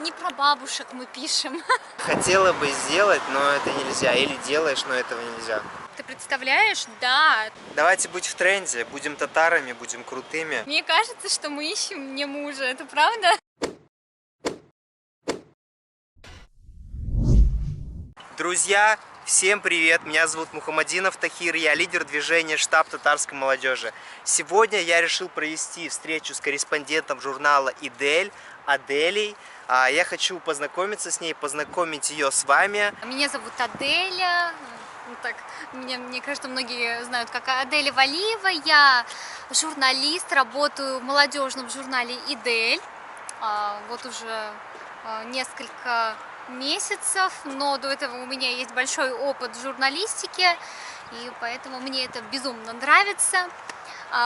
не про бабушек мы пишем. Хотела бы сделать, но это нельзя. Или делаешь, но этого нельзя. Ты представляешь? Да. Давайте быть в тренде. Будем татарами, будем крутыми. Мне кажется, что мы ищем мне мужа. Это правда? Друзья, всем привет! Меня зовут Мухаммадинов Тахир, я лидер движения «Штаб татарской молодежи». Сегодня я решил провести встречу с корреспондентом журнала «Идель» Аделей. Я хочу познакомиться с ней, познакомить ее с вами. Меня зовут Аделя. Так, мне кажется, многие знают, как Аделя Валиева. Я журналист, работаю в молодежном журнале «Идель». Вот уже несколько месяцев, но до этого у меня есть большой опыт в журналистике, и поэтому мне это безумно нравится.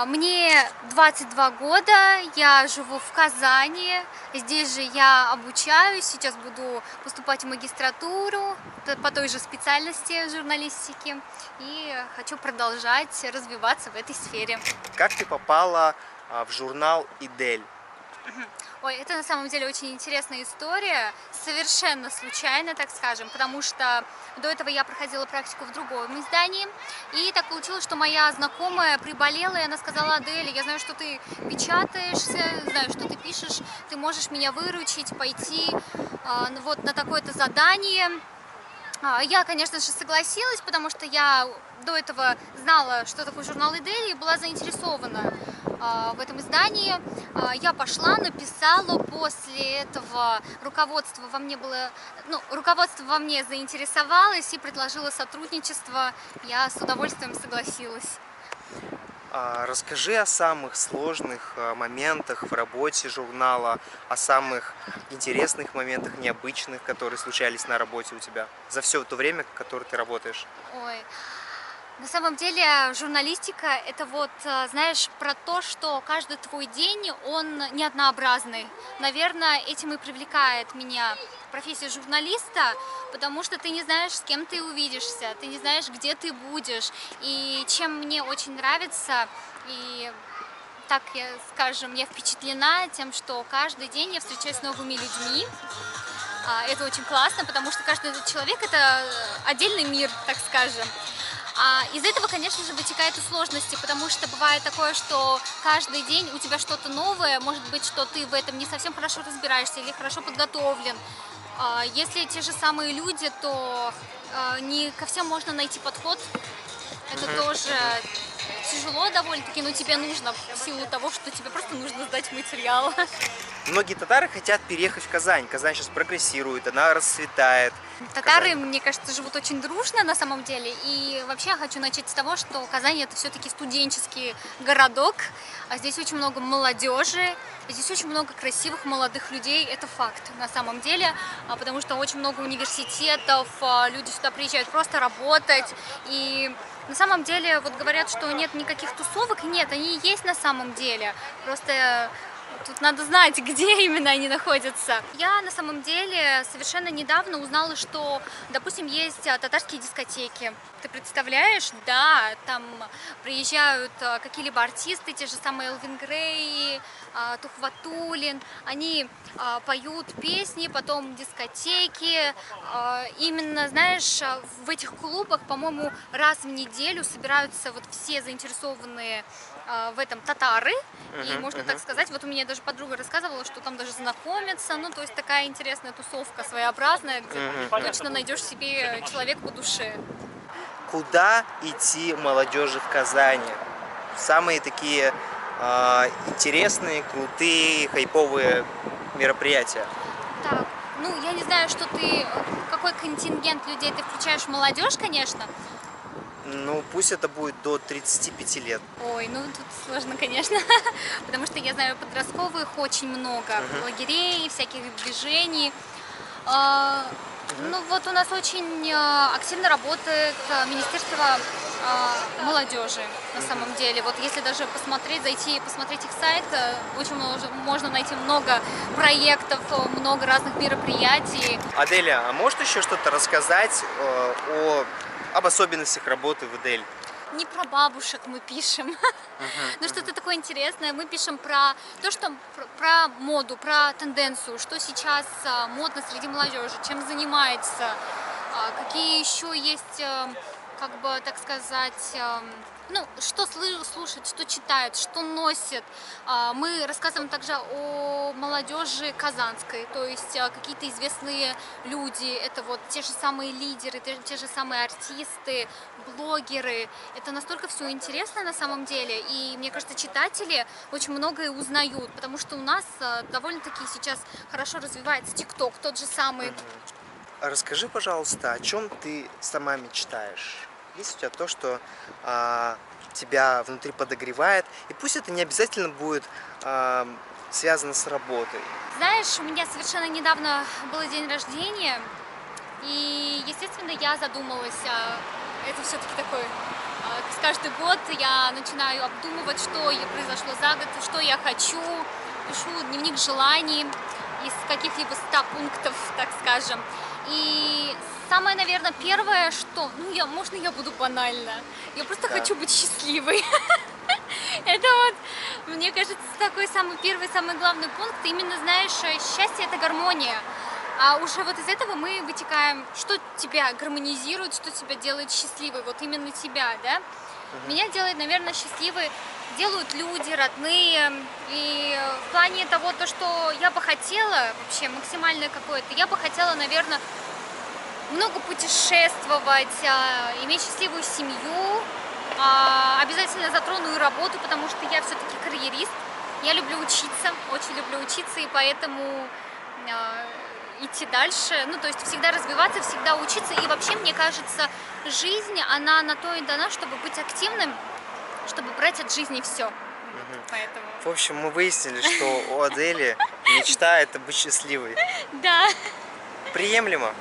Мне 22 года, я живу в Казани, здесь же я обучаюсь, сейчас буду поступать в магистратуру по той же специальности журналистики и хочу продолжать развиваться в этой сфере. Как ты попала в журнал «Идель»? Ой, это на самом деле очень интересная история, совершенно случайно, так скажем, потому что до этого я проходила практику в другом издании, и так получилось, что моя знакомая приболела, и она сказала: Адель, я знаю, что ты печатаешься, знаю, что ты пишешь, ты можешь меня выручить, пойти вот на такое-то задание. Я, конечно же, согласилась, потому что я до этого знала, что такое журнал «Идель», и была заинтересована в этом издании. Я пошла, написала, после этого руководство во мне заинтересовалось и предложило сотрудничество. Я с удовольствием согласилась. Расскажи о самых сложных моментах в работе журнала, о самых интересных моментах, необычных, которые случались на работе у тебя за все то время, которое ты работаешь. Ой. На самом деле журналистика — это вот, знаешь, про то, что каждый твой день, он не однообразный. Наверное, этим и привлекает меня профессия журналиста, потому что ты не знаешь, с кем ты увидишься, ты не знаешь, где ты будешь. И чем мне очень нравится, и так, скажем, я впечатлена тем, что каждый день я встречаюсь с новыми людьми. Это очень классно, потому что каждый человек — это отдельный мир, так скажем. Из этого, конечно же, вытекают и сложности, потому что бывает такое, что каждый день у тебя что-то новое, может быть, что ты в этом не совсем хорошо разбираешься или хорошо подготовлен. Если те же самые люди, то не ко всем можно найти подход. Это тоже тяжело довольно-таки, но тебе нужно в силу того, что тебе просто нужно сдать материал. Многие татары хотят переехать в Казань. Казань сейчас прогрессирует, она расцветает. Татары, мне кажется, живут очень дружно на самом деле. И вообще я хочу начать с того, что Казань — это все-таки студенческий городок. Здесь очень много молодежи, здесь очень много красивых молодых людей. Это факт на самом деле, потому что очень много университетов, люди сюда приезжают просто работать. И на самом деле вот говорят, что нет никаких тусовок. Нет, они есть на самом деле. Просто тут надо знать, где именно они находятся. Я на самом деле совершенно недавно узнала, что, допустим, есть татарские дискотеки. Ты представляешь? Да, там приезжают какие-либо артисты, те же самые Элвин Грей, Тухватуллин. Они поют песни, потом дискотеки. Именно, знаешь, в этих клубах, по-моему, раз в неделю собираются вот все заинтересованные в этом татары, и можно так сказать, вот у меня даже подруга рассказывала, что там даже знакомятся, ну то есть такая интересная тусовка, своеобразная, где точно найдешь себе человек по душе. Куда идти молодежи в Казани? Самые такие интересные, крутые, хайповые мероприятия. Так, ну я не знаю, какой контингент людей ты включаешь в молодежь, конечно. Ну, пусть это будет до 35 лет. Ой, ну тут сложно, конечно, потому что я знаю, подростковых очень много, лагерей, всяких движений. Ну вот у нас очень активно работает Министерство молодежи на самом деле. Вот если даже зайти и посмотреть их сайт, очень можно найти много проектов, много разных мероприятий. Аделя, а можешь еще что-то рассказать об особенностях работы в «Идель»? не про бабушек мы пишем, но что-то такое интересное. Мы пишем про то, что про моду, про тенденцию, что сейчас модно среди молодежи, чем занимается, какие еще есть, как бы, так сказать, ну, что слушать, что читают, что носят. Мы рассказываем также о молодежи казанской, то есть какие-то известные люди, это вот те же самые лидеры, те же самые артисты, блогеры. Это настолько все интересно на самом деле, и мне кажется, читатели очень многое узнают, потому что у нас довольно-таки сейчас хорошо развивается ТикТок, тот же самый. Расскажи, пожалуйста, о чем ты сама мечтаешь? Есть у тебя то, что тебя внутри подогревает, и пусть это не обязательно будет связано с работой. Знаешь, у меня совершенно недавно был день рождения, и, естественно, я задумалась, это все-таки такой, каждый год я начинаю обдумывать, что произошло за год, что я хочу, пишу дневник желаний из каких-либо 100 пунктов, так скажем. И самое, наверное, первое, что, ну, можно я буду банально? Я просто хочу быть счастливой. Это вот, мне кажется, такой самый первый, самый главный пункт. Именно, знаешь, счастье – это гармония. А уже вот из этого мы вытекаем, что тебя гармонизирует, что тебя делает счастливой, вот именно тебя, да? Меня делает, наверное, счастливой, делают люди, родные. И в плане того, то, что я бы хотела, вообще максимальное какое-то, я бы хотела, наверное, много путешествовать, иметь счастливую семью. Обязательно затрону и работу, потому что я все-таки карьерист. Я люблю учиться, очень люблю учиться, и поэтому идти дальше, ну, то есть всегда развиваться, всегда учиться. И вообще, мне кажется, жизнь, она на то и дана, чтобы быть активным, чтобы брать от жизни все. Поэтому... В общем, мы выяснили, что у Адели мечта – это быть счастливой. Да. Приемлемо.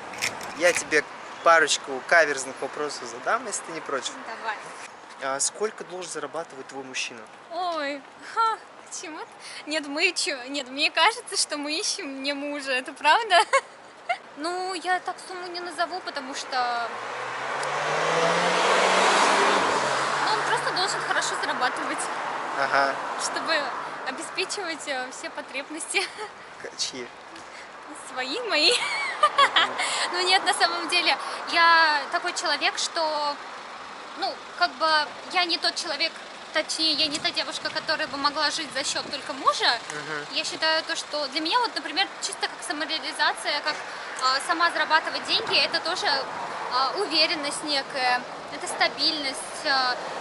Я тебе парочку каверзных вопросов задам, если ты не против. Давай. Сколько должен зарабатывать твой мужчина? Ой, почему-то? Нет, нет, мне кажется, что мы ищем не мужа, это правда? Ну, я так сумму не назову, потому что он просто должен хорошо зарабатывать, чтобы обеспечивать все потребности. Чьи? Свои, мои. Ну нет, на самом деле, я такой человек, что, ну, как бы, я не тот человек, точнее, я не та девушка, которая бы могла жить за счет только мужа. Я считаю то, что для меня, вот, например, чисто как самореализация, как сама зарабатывать деньги, это тоже уверенность некая, это стабильность.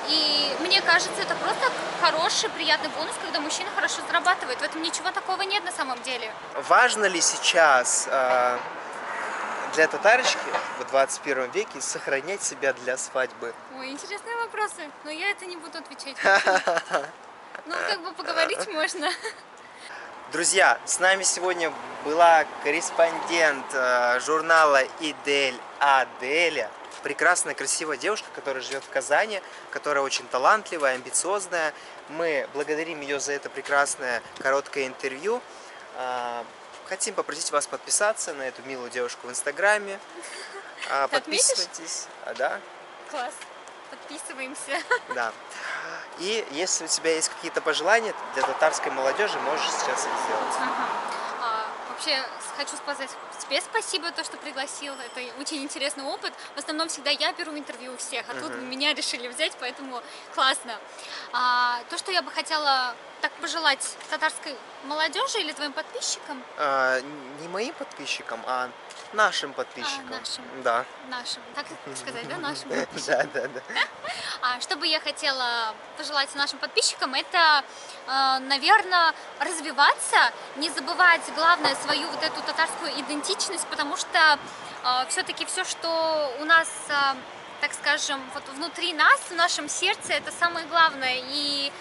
И мне кажется, это просто хороший, приятный бонус, когда мужчина хорошо зарабатывает. В этом ничего такого нет на самом деле. Важно ли сейчас для татарочки в 21 веке сохранять себя для свадьбы? Ой, интересные вопросы, но я это не буду отвечать. Ну, как бы поговорить можно. Друзья, с нами сегодня была корреспондент журнала «Идель» Аделя. Прекрасная, красивая девушка, которая живет в Казани, которая очень талантливая, амбициозная. Мы благодарим ее за это прекрасное короткое интервью. Хотим попросить вас подписаться на эту милую девушку в Инстаграме. Подписывайтесь. Да? Класс. Подписываемся. Да. И если у тебя есть какие-то пожелания для татарской молодежи, можешь сейчас их сделать. Вообще хочу сказать тебе спасибо, то, что пригласил. Это очень интересный опыт. В основном всегда я беру интервью у всех, а тут меня решили взять, поэтому классно. То, что я бы хотела так пожелать татарской молодежи или твоим подписчикам? Не моим подписчикам, а нашим подписчикам. Нашим. Да. Нашим. Так сказать, да, нашим подписчикам? Да. Что бы я хотела пожелать нашим подписчикам, это, наверное, развиваться, не забывать, главное, свою вот эту татарскую идентичность, потому что все-таки все, что у нас, так скажем, вот внутри нас, в нашем сердце, это самое главное. И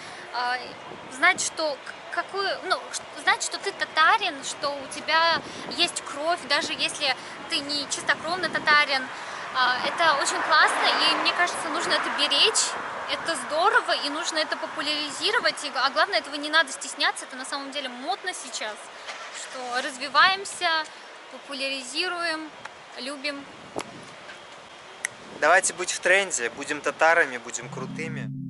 знать, что знать, что ты татарин, что у тебя есть кровь, даже если ты не чистокровный татарин, это очень классно, и мне кажется, нужно это беречь, это здорово, и нужно это популяризировать, а главное, этого не надо стесняться, это на самом деле модно сейчас, что развиваемся, популяризируем, любим. Давайте быть в тренде, будем татарами, будем крутыми.